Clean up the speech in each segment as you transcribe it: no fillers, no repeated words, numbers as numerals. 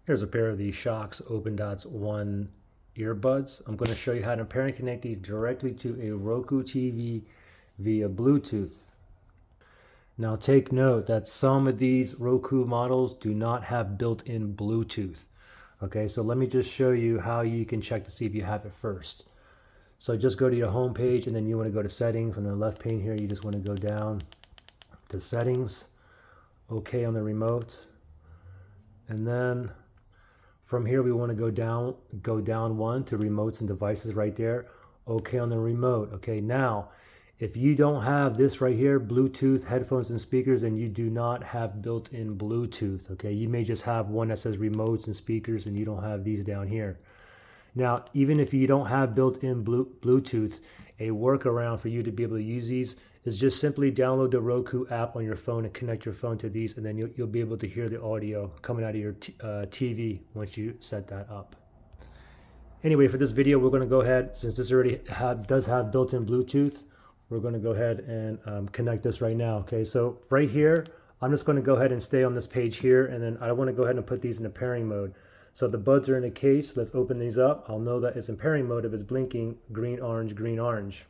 Here's a pair of these SHOKZ OpenDots ONE earbuds. I'm going to show you how to pair and connect these directly to a Roku TV via Bluetooth. Now take note that some of these Roku models do not have built-in Bluetooth. Okay, so let me just show you how you can check to see if you have it first. So just go to your home page and then you want to go to settings. On the left pane here, you just want to go down to settings, okay on the remote, and then from here, we want to go down one to remotes and devices right there. Okay on the remote. Okay, now, if you don't have this right here, Bluetooth, headphones, and speakers, and you do not have built-in Bluetooth, okay? You may just have one that says remotes and speakers, and you don't have these down here. Now, even if you don't have built-in Bluetooth, a workaround for you to be able to use these is just simply download the Roku app on your phone and connect your phone to these, and then you'll be able to hear the audio coming out of your TV once you set that up. Anyway, for this video, we're going to go ahead, since this already does have built-in Bluetooth, we're going to go ahead and connect this right now. Okay, so right here, I'm just going to go ahead and stay on this page here, and then I want to go ahead and put these in a pairing mode. So the buds are in a case. Let's open these up. I'll know that it's in pairing mode if it's blinking green, orange, green, orange.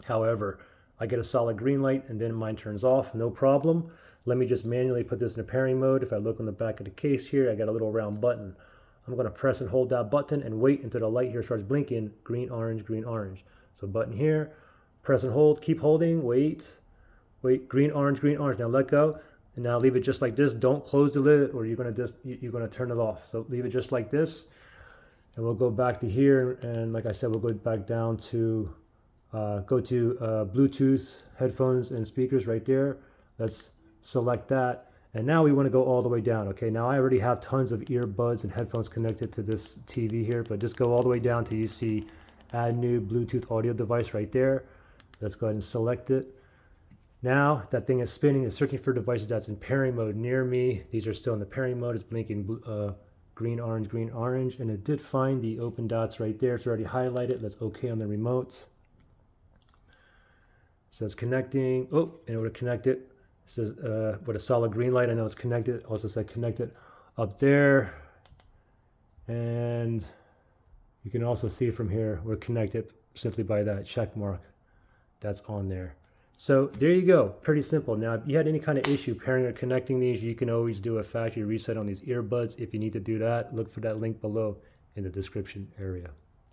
However, I get a solid green light and then mine turns off, no problem. Let me just manually put this in a pairing mode. If I look on the back of the case here, I got a little round button. I'm going to press and hold that button and wait until the light here starts blinking green, orange, green, orange. So button here, press and hold, keep holding, wait, green, orange, green, orange. Now let go. And now leave it just like this. Don't close the lid or you're going to turn it off. So leave it just like this. And we'll go back to here. And like I said, we'll go back down to Bluetooth, headphones, and speakers right there. Let's select that. And now we want to go all the way down. Okay, now I already have tons of earbuds and headphones connected to this TV here, but just go all the way down till you see add new Bluetooth audio device right there. Let's go ahead and select it. Now that thing is spinning, it's searching for devices that's in pairing mode near me. These are still in the pairing mode. It's blinking green, orange, and it did find the open dots right there. It's already highlighted. Let's okay on the remote. It says connecting. Oh, in order to connect it, it says with a solid green light. I know it's connected. Also said connected up there. And you can also see from here, we're connected simply by that check mark that's on there. So there you go, pretty simple. Now, if you had any kind of issue pairing or connecting these, you can always do a factory reset on these earbuds. If you need to do that, look for that link below in the description area.